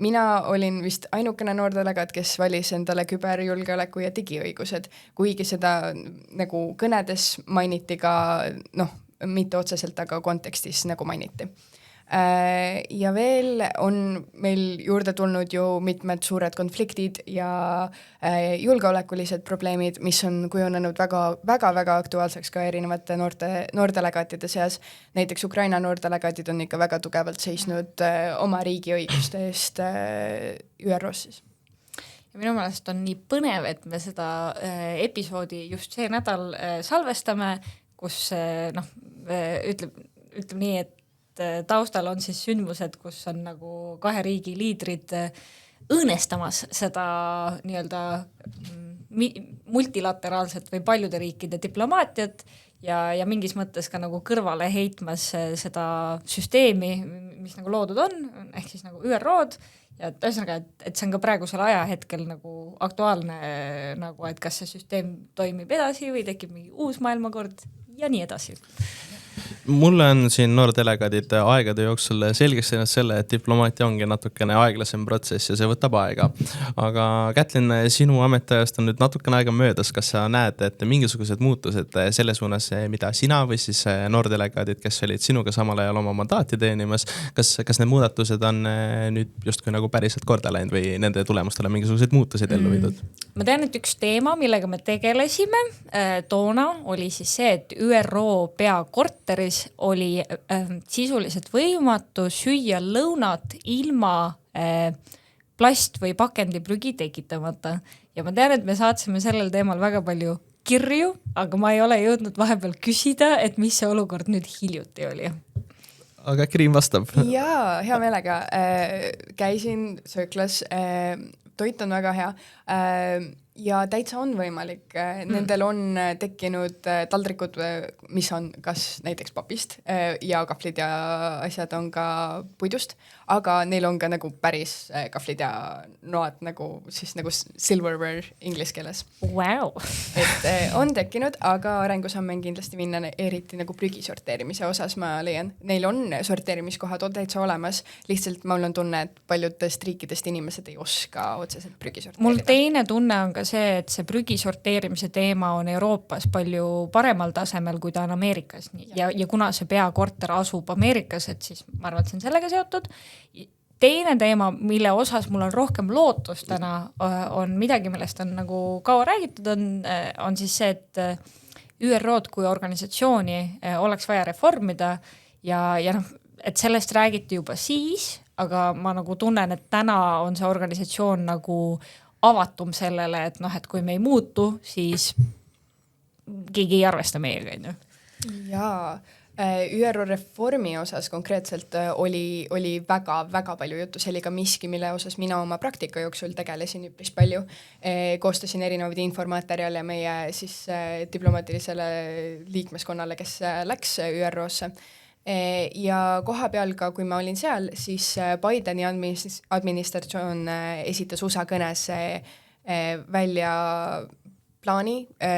Mina olin vist ainukene noordelegaat, kes valis endale küberjulgeoleku ja digiõigused, kuigi seda nagu kõnedes mainiti ka, mitte otseselt, aga kontekstis nagu mainiti. Ja veel on meil juurde tulnud ju mitmed suured konfliktid ja julgeolekulised probleemid, mis on kujunenud väga aktuaalseks ka erinevate noordelegaatide seas. Näiteks Ukraina noordelegaatid on ikka väga tugevalt seisnud oma riigi õiguste eest ÜROs siis. Ja minu meelest on nii põnev, et me seda episoodi just see nädal salvestame, kus ütleb nii, et taustal on siis sündmused, kus on nagu kahe riigi liidrid õõnestamas seda nii-öelda multilateraalset või paljude riikide diplomaatiat ja mingis mõttes ka nagu kõrvale heitmas seda süsteemi, mis nagu loodud on, ehk siis nagu ÜRO-d ja ühesõnaga, et see on ka praegusel ajahetkel nagu aktuaalne, nagu, et kas see süsteem toimib edasi või tekib mingi uus maailmakord ja nii edasi. Mulle on siin noordelegaadid aegade jooksul selgeks teinud selle, et diplomaatia ongi natukene aeglasem protsess ja see võtab aega. Aga Kätlin, sinu ametiajast on nüüd natukene aega möödas. Kas sa näed, et mingisugused muutused selle suunas, mida sina või siis noordelegaadid, kes olid sinuga samal ajal oma mandaati teenimas, kas need muudatused on nüüd justkui nagu päriselt korda läinud või nende tulemustele mingisugused muutused ellu viidud? Ma tean, et üks teema, millega me tegelesime toona, oli siis see, et ÜRO peakorteris oli sisuliselt võimatu süüa lõunat ilma plast- või pakendiprügi tekitamata. Ja ma tean, et me saatsime sellel teemal väga palju kirju, aga ma ei ole jõudnud vahepeal küsida, et mis see olukord nüüd hiljuti oli. Aga Kriim vastab. Jaa, hea meelega. Käisin sööklas, toit on väga hea ja täitsa on võimalik. Nendel on tekkinud taldrikud, mis on kas näiteks papist ja kahvlid ja asjad on ka puidust, aga neil on ka nagu päris kahvlid ja noad nagu siis nagu silverware inglise keeles. Wow. Et on tekkinud, aga arengusamme on kindlasti minna eriti nagu prügi sorteerimise osas, ma leian. Neil on sorteerimiskohad täitsa olemas, lihtsalt mul on tunne, et paljudest riikidest inimesed ei oska otseselt prügi sorteerida. Mul teine tunne on ka see, et see prügi sorteerimise teema on Euroopas palju paremal tasemel, kui ta on Ameerikas. Ja kuna see peakorter asub Ameerikas, et siis ma arvan, et see on sellega seotud. Teine teema, mille osas mul on rohkem lootust täna, on midagi, millest on nagu kaua räägitud, on siis see, et ÜRO-d kui organisatsiooni oleks vaja reformida ja et sellest räägiti juba siis, aga ma nagu tunnen, et täna on see organisatsioon nagu avatum sellele, et kui me ei muutu, siis keegi ei arvesta meiega. Jaa, ÜRO reformi osas konkreetselt oli väga palju juttu. See oli ka miski, mille osas mina oma praktika jooksul tegelesin üpris palju. Koostasin erinevaid informaaterjale meie siis diplomaatilisele liikmeskonnale, kes läks ÜRO-sse. Ja koha peal ka, kui ma olin seal, siis Bideni administratsioon esitas USA kõnes välja plaani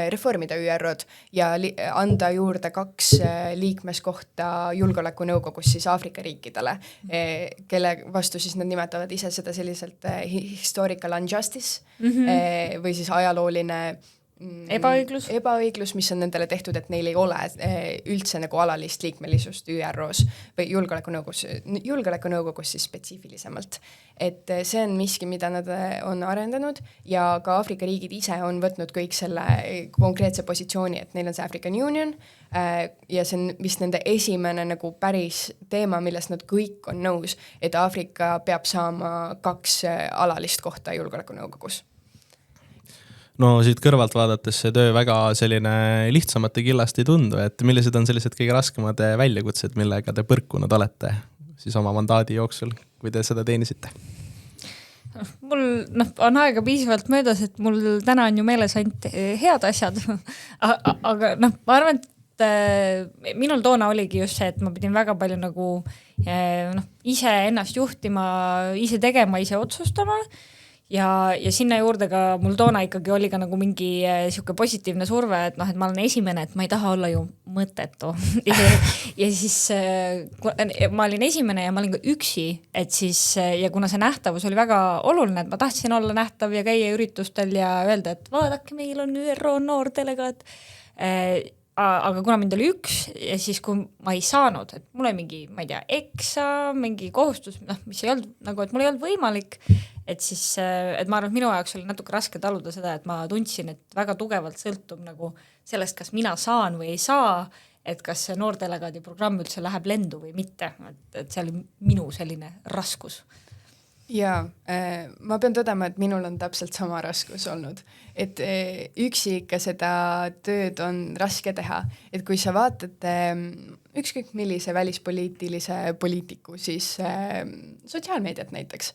reformida ÜRO-d ja anda juurde 2 liikmeskohta julgeolekunõukogus siis Aafrika riikidele, kelle vastu siis nad nimetavad ise seda selliselt historical injustice või siis ajalooline ebaõiglus, mis on nendele tehtud, et neil ei ole üldse nagu alalist liikmelisust ÜROs või julgeolekunõukogus siis spetsiifilisemalt. Et see on miski, mida nad on arendanud ja ka Aafrika riigid ise on võtnud kõik selle konkreetse positsiooni, et neil on see African Union ja see on vist nende esimene nagu päris teema, millest nad kõik on nõus, et Aafrika peab saama 2 alalist kohta julgeolekunõukogus. No siit kõrvalt vaadates see töö väga selline lihtsamate killast ei tundu, et millised on sellised kõige raskemad väljakutsed, millega te põrkunud olete siis oma mandaadi jooksul, kui te seda teenisite? Mul on aega piisavalt möödas, et mul täna on ju meeles ainult head asjad, aga ma arvan, et minul toona oligi just see, et ma pidin väga palju nagu ise ennast juhtima, ise tegema, ise otsustama. ja sinna juurde ka mul toona ikkagi oli ka nagu mingi sihuke positiivne surve, et noh, et ma olen esimene, et ma ei taha olla ju mõttetu ja siis ma olin esimene ja ma olin ka üksi, et siis ja kuna see nähtavus oli väga oluline, et ma tahtsin olla nähtav ja käia üritustel ja öelda, et vaadake, meil on ÜRO noordelegaat, aga kuna mind oli üks ja siis kui ma ei saanud, et mul oli mingi, ma ei tea, eksam, mingi kohustus, noh, mis ei olnud nagu, et mul ei olnud võimalik, et siis, et ma arvan, et minu jaoks oli natuke raske taluda seda, et ma tundsin, et väga tugevalt sõltub nagu sellest, kas mina saan või ei saa, et kas see noordelegaadi programm üldse läheb lendu või mitte, et see oli minu selline raskus. Jaa, ma pean tõdema, et minul on täpselt sama raskus olnud, et üksi ikka seda tööd on raske teha, et kui sa vaatad ükskõik millise välispoliitilise poliitiku, siis sotsiaalmeediat näiteks,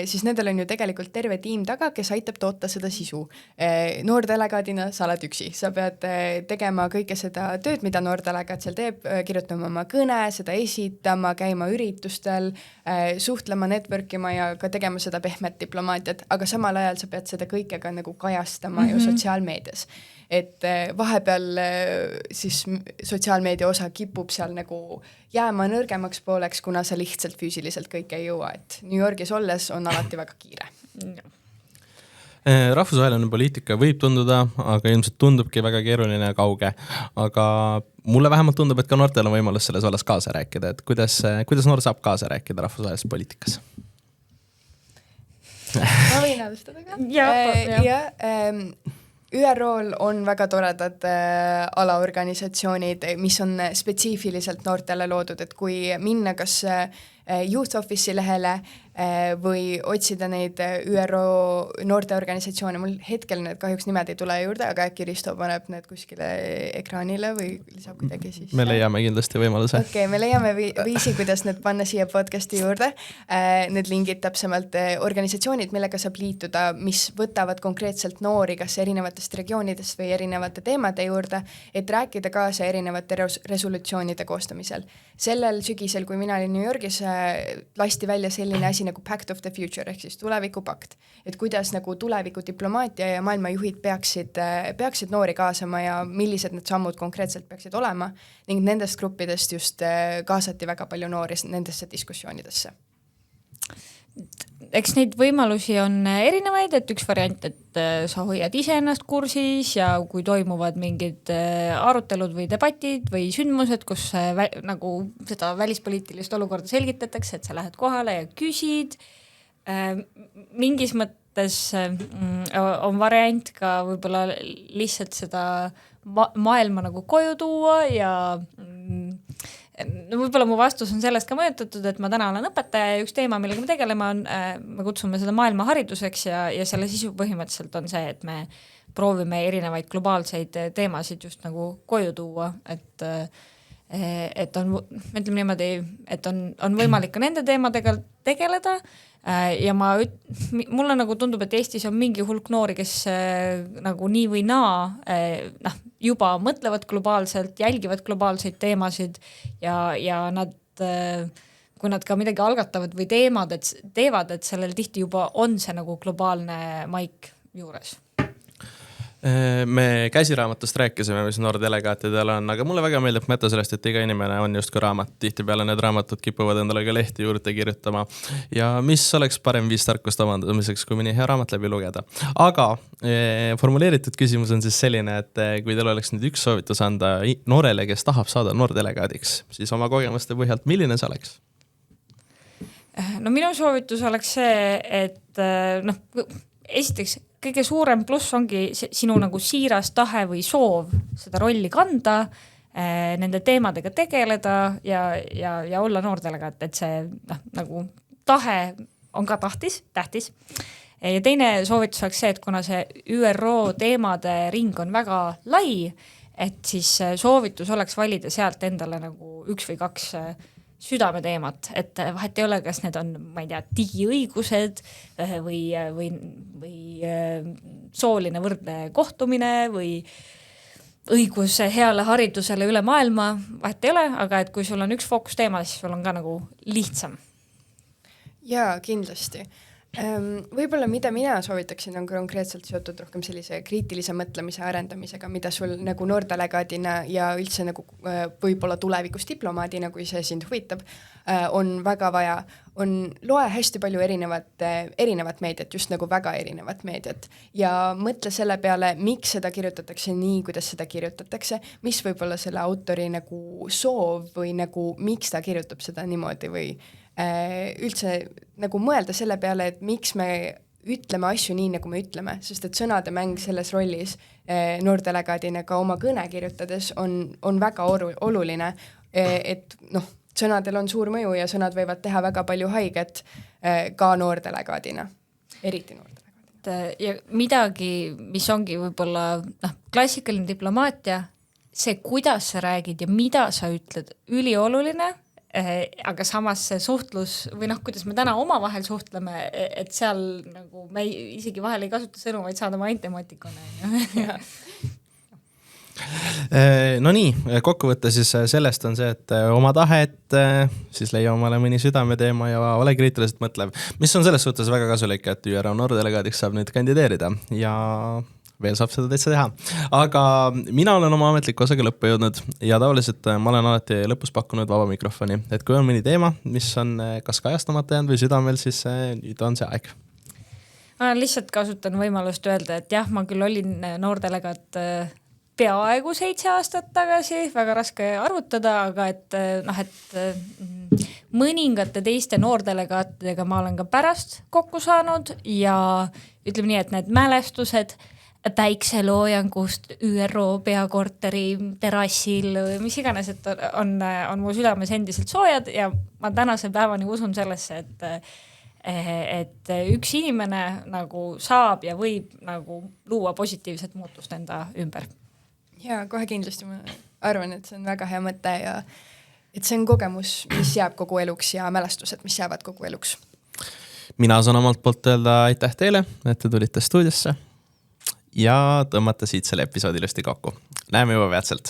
siis nendel on ju tegelikult terve tiim taga, kes aitab toota seda sisu. Noordelegaadina sa oled üksi, sa pead tegema kõike seda tööd, mida noordelegaat seal teeb, kirjutama oma kõne, seda esitama, käima üritustel, suhtlema, networkima ja ka tegema seda pehmet diplomaatiat, aga samal ajal sa pead seda kõike ka nagu kajastama ju sotsiaalmeedias. Et vahepeal siis sotsiaalmeedia osa kipub seal nagu jääma nõrgemaks pooleks, kuna sa lihtsalt füüsiliselt kõike ei jõua, et New Yorgis olles on alati väga kiire. Rahvusvaheline poliitika võib tunduda, aga ilmselt tundubki väga keeruline ja kauge, aga mulle vähemalt tundub, et ka noortel on võimalus selles vallas kaasa rääkida, et kuidas noor saab kaasa rääkida rahvusvahelises poliitikas? Ma võin alustada ka? ÜRO-l on väga toredad alaorganisatsioonid, mis on spetsiifiliselt noortele loodud, et kui minna kas Youth Office'i lehele või otsida neid ÜRO noorteorganisatsioone, mul hetkel need kahjuks nimed ei tule juurde, aga äkki Risto paneb need kuskile ekraanile või lisab kuidagi siis. Me leiame kindlasti võimaluse. Okei, me leiame viisi, kuidas need panna siia podcasti juurde. Need lingid täpsemalt organisatsioonid, millega saab liituda, mis võtavad konkreetselt noori kas erinevatest regioonidest või erinevate teemade juurde, et rääkida kaasa erinevate resolutsioonide koostamisel. Sellel sügisel, kui mina olin New Yorgis, lasti välja selline asi nagu Pact of the Future ehk siis tulevikupakt, et kuidas nagu tuleviku diplomaatia ja maailmajuhid peaksid noori kaasama ja millised need sammud konkreetselt peaksid olema ning nendest gruppidest just kaasati väga palju noori nendesse diskussioonidesse. Eks neid võimalusi on erinevaid, et üks variant, et sa hoiad ise ennast kursis ja kui toimuvad mingid arutelud või debatid või sündmused, kus nagu seda välispoliitilist olukorda selgitatakse, et sa lähed kohale ja küsid. Mingis mõttes on variant ka võib-olla lihtsalt seda maailma nagu koju tuua ja no võib-olla mu vastus on sellest ka mõjutatud, et ma täna olen õpetaja ja üks teema, millega me tegeleme on, me kutsume seda maailmahariduseks ja selle sisu põhimõtteliselt on see, et me proovime erinevaid globaalseid teemasid just nagu koju tuua, et on, ütleme niimoodi, et on võimalik ka nende teemadega tegeleda ja mulle nagu tundub, et Eestis on mingi hulk noori, kes nagu nii või naa juba mõtlevad globaalselt, jälgivad globaalseid teemasid ja nad, kui nad ka midagi algatavad või teevad, et sellel tihti juba on see nagu globaalne maik juures. Me käsiraamatust rääkisime, mis noordelegaatidel on, aga mulle väga meeldib mõte sellest, et iga inimene on justkui raamat. Tihtipeale need raamatud kipuvad endale ka lehti juurde kirjutama ja mis oleks parem viis tarkust omandamiseks, kui mõni hea raamat läbi lugeda. Aga formuleeritud küsimus on siis selline, et kui teil oleks nüüd üks soovitus anda noorele, kes tahab saada noordelegaadiks, siis oma kogemuste põhjalt, milline see oleks? No minu soovitus oleks see, et esiteks kõige suurem pluss ongi sinu nagu siiras tahe või soov seda rolli kanda, nende teemadega tegeleda ja olla noordelegaat, et see nagu tahe on ka tähtis. Ja teine soovitus oleks see, et kuna see ÜRO teemade ring on väga lai, et siis soovitus oleks valida sealt endale nagu üks või kaks südameteemat, et vahet ei ole, kas need on, ma ei tea, digiõigused või sooline võrdne kohtumine või õigus heale haridusele üle maailma, vahet ei ole, aga et kui sul on üks fookusteema, siis sul on ka nagu lihtsam. Jaa, kindlasti. Võib-olla mida mina soovitaksin, on konkreetselt seotud rohkem sellise kriitilise mõtlemise arendamisega, mida sul nagu noortelegaadina ja üldse nagu võib-olla tulevikus diplomaadina, kui see sind huvitab, on väga vaja. Loe hästi palju erinevat meediat, just nagu väga erinevat meediat ja mõtle selle peale, miks seda kirjutatakse nii, kuidas seda kirjutatakse, mis võib-olla selle autori nagu soov või nagu miks ta kirjutab seda niimoodi või üldse nagu mõelda selle peale, et miks me ütleme asju nii, nagu me ütleme, sest et sõnade mäng selles rollis noortelegaadina ka oma kõne kirjutades on väga oluline, et noh, sõnadel on suur mõju ja sõnad võivad teha väga palju haiget ka noortelegaadina, eriti noortelegaadina. Ja midagi, mis ongi võib-olla klassikaline diplomaatia, see, kuidas sa räägid ja mida sa ütled, ülioluline, aga samas see suhtlus või kuidas me täna omavahel suhtleme, et seal nagu me isegi vahel ei kasuta sõnu, vaid saadame ainult emotikone. No nii, kokkuvõte siis sellest on see, et oma tahet, siis leia omale mõni südameteema ja ole kriitiliselt mõtlev, mis on selles suhtes väga kasulik, et ÜRO noordelegaadiks saab nüüd kandideerida ja veel saab seda täitsa teha. Aga mina olen oma ametliku osaga lõppu jõudnud ja tavaliselt ma olen alati lõpus pakkunud vaba mikrofoni, et kui on mõni teema, mis on kas kajastamata jäänud või südamel, siis nüüd on see aeg. Ma lihtsalt kasutan võimalust öelda, et jah, ma küll olin noordelegaat peaaegu 7 aastat tagasi, väga raske arvutada, aga et mõningate teiste noordelegaatidega ma olen ka pärast kokku saanud ja ütleme nii, et need mälestused päikseloojangust ÜRO peakorteri terrassil, mis iganes, et on mu südames endiselt soojad ja ma tänase päevani usun sellesse, et üks inimene nagu saab ja võib nagu luua positiivset muutust enda ümber. Ja kohe kindlasti ma arvan, et see on väga hea mõte ja et see on kogemus, mis jääb kogu eluks ja mälestused, mis jäävad kogu eluks. Mina saan omalt poolt öelda aitäh teile, et te tulite stuudiosse ja tõmmata siit selle episoodi ilusti kokku. Näeme juba peatselt.